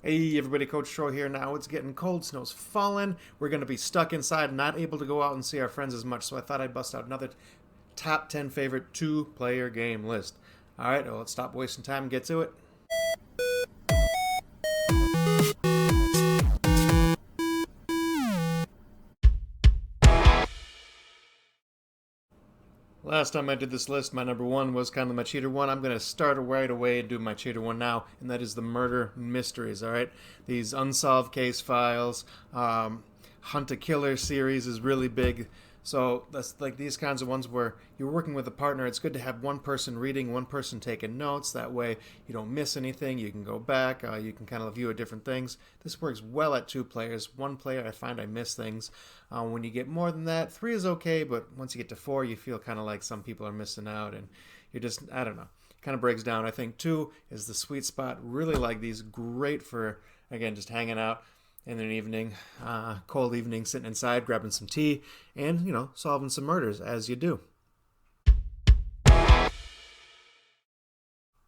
Hey everybody, Coach Troll here. Now it's getting cold, snow's falling. We're going to be stuck inside, not able to go out and see our friends as much, so I thought I'd bust out another top 10 favorite two-player game list. Alright, well, let's stop wasting time and get to it. Last time I did this list, my number one was kind of my cheater one. I'm going to start right away and do my cheater one now, and that is the murder mysteries, alright? These unsolved case files, Hunt a Killer series is really big. So that's like these kinds of ones where you're working with a partner. It's good to have one person reading, one person taking notes. That way you don't miss anything. You can go back. You can kind of view different things. This works well at two players. One player, I find I miss things. When you get more than that, three is okay. But once you get to four, you feel kind of like some people are missing out. And you're just, I don't know, kind of breaks down. I think two is the sweet spot. Really like these. Great for, again, just hanging out in an evening, cold evening, sitting inside, grabbing some tea, and, solving some murders, as you do.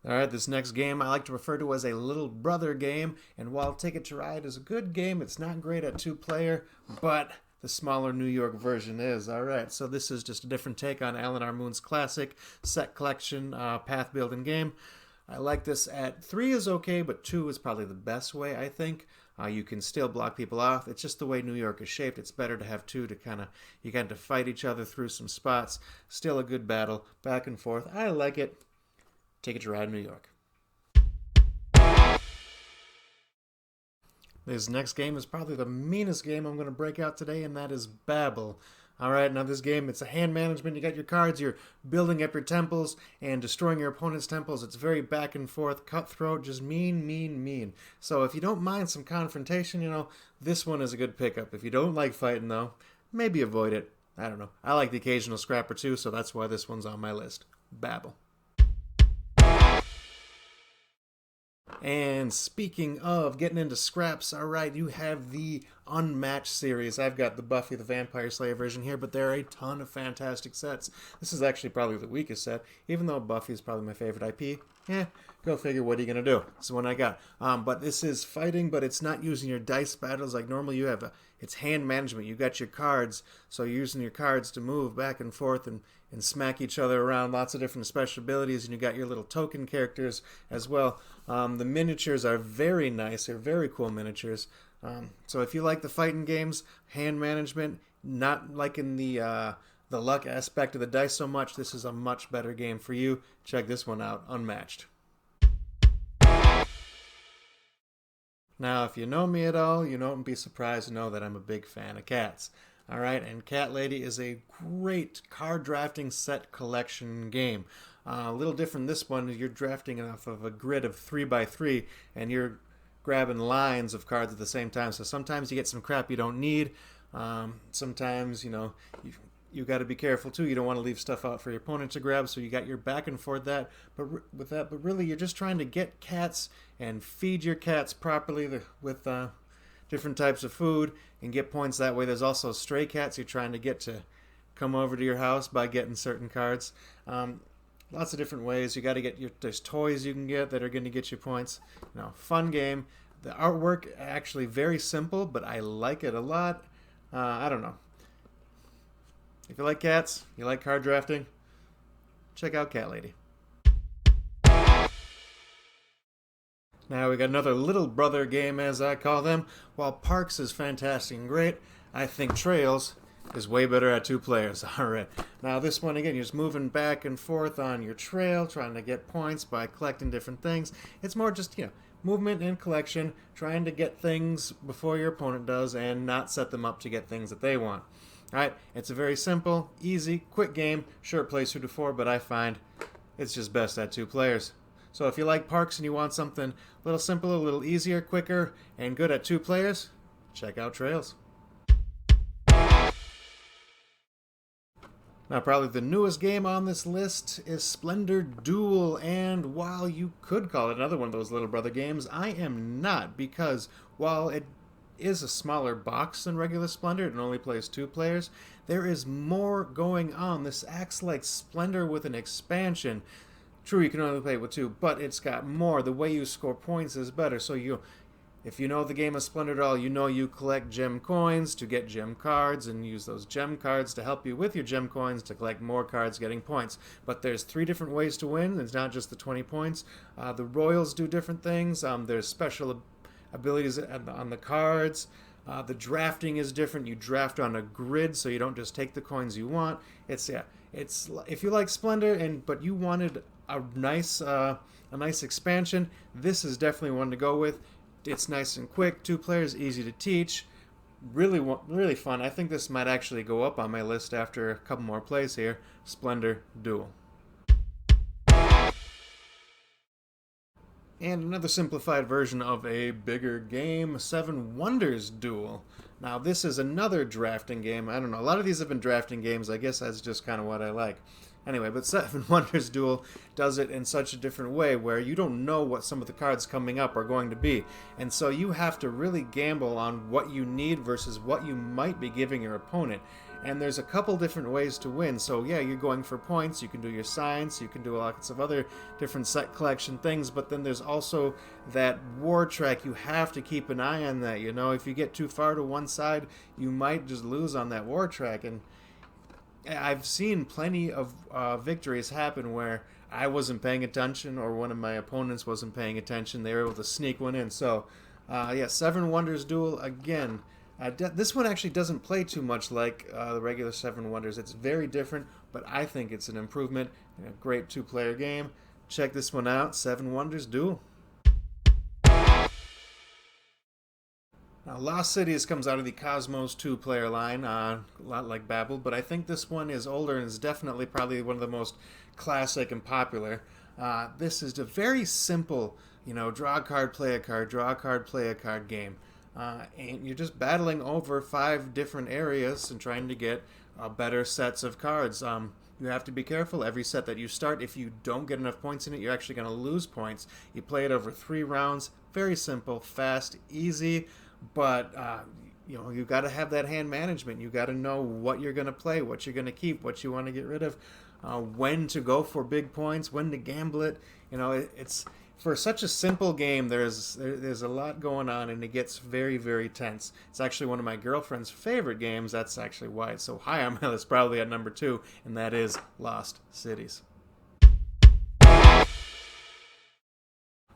Alright, this next game I like to refer to as a little brother game, and while Ticket to Ride is a good game, it's not great at two-player, but the smaller New York version is. Alright, so this is just a different take on Alan R. Moon's classic set collection path-building game. I like this at 3 is okay, but 2 is probably the best way, I think. You can still block people off. It's just the way New York is shaped. It's better to have 2 to you kind of fight each other through some spots. Still a good battle, back and forth. I like it. Take it to Ride New York. This next game is probably the meanest game I'm going to break out today, and that is Babel. Alright, now this game, it's a hand management. You got your cards, you're building up your temples and destroying your opponent's temples. It's very back and forth, cutthroat, just mean. So if you don't mind some confrontation, this one is a good pickup. If you don't like fighting, though, maybe avoid it. I don't know. I like the occasional scrapper, too, so that's why this one's on my list. Babel. And speaking of getting into scraps, alright, you have the Unmatched series. I've got the Buffy the Vampire Slayer version here, but there are a ton of fantastic sets. This is actually probably the weakest set, even though Buffy is probably my favorite IP. Go figure, what are you going to do? This is one I got. But this is fighting, but it's not using your dice battles like normally you have. It's hand management. You got your cards, so you're using your cards to move back and forth and smack each other around. Lots of different special abilities, and you got your little token characters as well. The miniatures are very nice. They're very cool miniatures. So if you like the fighting games, hand management, not liking the luck aspect of the dice so much, this is a much better game for you. Check this one out, Unmatched. Now, if you know me at all, you won't be surprised to know that I'm a big fan of cats. Alright, and Cat Lady is a great card drafting set collection game. A little different this one, you're drafting off of a grid of 3x3, and you're grabbing lines of cards at the same time. So sometimes you get some crap you don't need. Sometimes, you got to be careful too. You don't want to leave stuff out for your opponent to grab, so you got your back and forth but really you're just trying to get cats and feed your cats properly with different types of food and get points that way. There's also stray cats you're trying to get to come over to your house by getting certain cards. Lots of different ways. You got to there's toys you can get that are going to get you points. Fun game. The artwork actually very simple, but I like it a lot. I don't know. If you like cats, you like card drafting, check out Cat Lady. Now we got another little brother game, as I call them. While Parks is fantastic and great, I think Trails is way better at 2 players. Alright. Now this one, again, you're just moving back and forth on your trail, trying to get points by collecting different things. It's more just, movement and collection, trying to get things before your opponent does and not set them up to get things that they want. Alright, it's a very simple, easy, quick game. Sure, it plays 2 to 4, but I find it's just best at 2 players. So if you like Parks and you want something a little simpler, a little easier, quicker, and good at 2 players, check out Trails. Now, probably the newest game on this list is Splendor Duel, and while you could call it another one of those little brother games, I am not, because while it is a smaller box than regular Splendor, it only plays 2 players, there is more going on. This acts like Splendor with an expansion. True, you can only play with 2, but it's got more. The way you score points is better, so If you know the game of Splendor Duel, you know you collect gem coins to get gem cards and use those gem cards to help you with your gem coins to collect more cards, getting points. But there's 3 different ways to win. It's not just the 20 points. The Royals do different things. There's special abilities on the cards. The drafting is different. You draft on a grid, so you don't just take the coins you want. It's if you like Splendor but you wanted a nice expansion, this is definitely one to go with. It's nice and quick, 2 players, easy to teach, really fun. I think this might actually go up on my list after a couple more plays here. Splendor Duel. And another simplified version of a bigger game, 7 Wonders Duel. Now this is another drafting game. I don't know, a lot of these have been drafting games. I guess that's just kind of what I like. Anyway, but 7 Wonders Duel does it in such a different way where you don't know what some of the cards coming up are going to be. And so you have to really gamble on what you need versus what you might be giving your opponent. And there's a couple different ways to win. So yeah, you're going for points, you can do your science, you can do lots of other different set collection things, but then there's also that war track. You have to keep an eye on that. You know, if you get too far to one side, you might just lose on that war track. And I've seen plenty of victories happen where I wasn't paying attention or one of my opponents wasn't paying attention. They were able to sneak one in. So, yeah, 7 Wonders Duel, again. This one actually doesn't play too much like the regular 7 Wonders. It's very different, but I think it's an improvement. A great 2-player game. Check this one out, 7 Wonders Duel. Now, Lost Cities comes out of the Cosmos 2-player line, a lot like Babel, but I think this one is older and is definitely probably one of the most classic and popular. This is a very simple, draw a card, play a card, draw a card, play a card game. And you're just battling over 5 different areas and trying to get better sets of cards. You have to be careful. Every set that you start, if you don't get enough points in it, you're actually going to lose points. You play it over 3 rounds. Very simple, fast, easy. But you got to have that hand management. You got to know what you're going to play, what you're going to keep, what you want to get rid of, when to go for big points, when to gamble it. It's for such a simple game. There's a lot going on, and it gets very, very tense. It's actually one of my girlfriend's favorite games. That's actually why it's so high on my list, probably at number 2, and that is Lost Cities.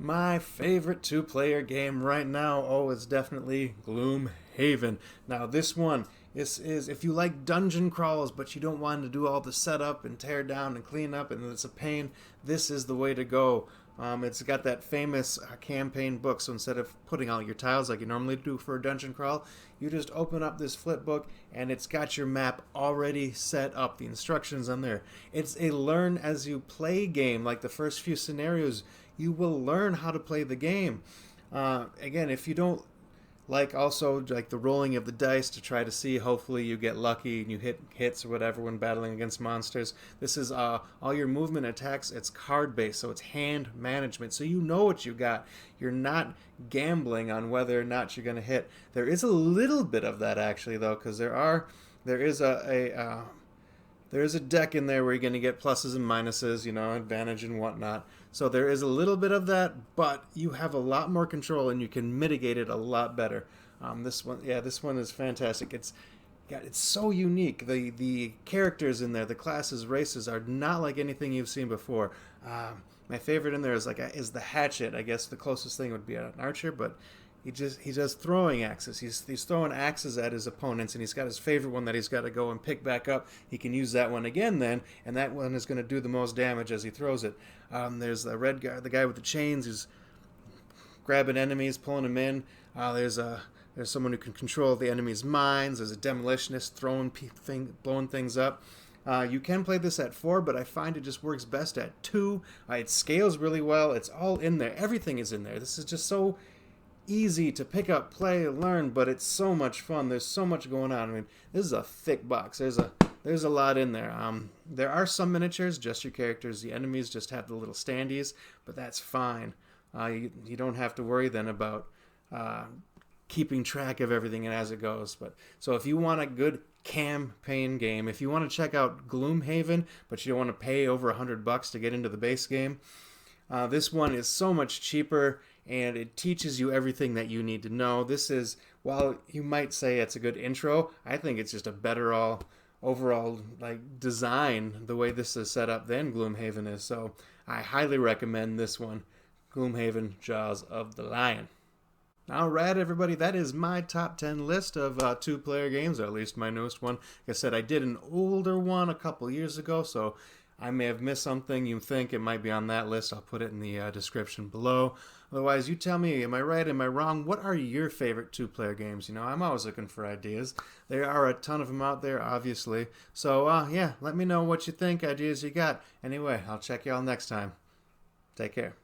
My favorite 2-player game right now, it's definitely Gloomhaven. Now this one is if you like dungeon crawls but you don't want to do all the setup and tear down and clean up and it's a pain, this is the way to go. It's got that famous campaign book, so instead of putting all your tiles like you normally do for a dungeon crawl, you just open up this flip book and it's got your map already set up, the instructions on there. It's a learn as you play game. Like the first few scenarios, you will learn how to play the game. Again, if you don't like the rolling of the dice to try to see, hopefully you get lucky and you hit hits or whatever when battling against monsters. This is all your movement attacks. It's card based, so it's hand management. So you know what you got. You're not gambling on whether or not you're going to hit. There is a little bit of that actually though, because there is a deck in there where you're going to get pluses and minuses, advantage and whatnot. So there is a little bit of that, but you have a lot more control and you can mitigate it a lot better. This one is fantastic. It's so unique. The characters in there, the classes, races are not like anything you've seen before. My favorite in there is the hatchet. I guess the closest thing would be an archer, but he does throwing axes. He's throwing axes at his opponents, and he's got his favorite one that he's got to go and pick back up. He can use that one again then, and that one is going to do the most damage as he throws it. There's the red guy, the guy with the chains, who's grabbing enemies, pulling them in. There's someone who can control the enemy's minds. There's a demolitionist blowing things up. You can play this at 4, but I find it just works best at 2. It scales really well. It's all in there. Everything is in there. This is just so easy to pick up, play, learn, but it's so much fun. There's so much going on. I mean, this is a thick box. There's a lot in there. There are some miniatures, just your characters. The enemies just have the little standees, but that's fine. You don't have to worry then about keeping track of everything as it goes. So if you want a good campaign game, if you want to check out Gloomhaven, but you don't want to pay over $100 to get into the base game, this one is so much cheaper and it teaches you everything that you need to know. This is, while you might say it's a good intro, I think it's just a better overall like design the way this is set up than Gloomhaven is. So I highly recommend this one, Gloomhaven Jaws of the Lion. All right, everybody, that is my top 10 list of two-player games, or at least my newest one. Like I said, I did an older one a couple years ago, so I may have missed something. You think it might be on that list, I'll put it in the description below. Otherwise, you tell me, am I right, am I wrong? What are your favorite two-player games? You know, I'm always looking for ideas. There are a ton of them out there, obviously. So, yeah, let me know what you think, ideas you got. Anyway, I'll check y'all next time. Take care.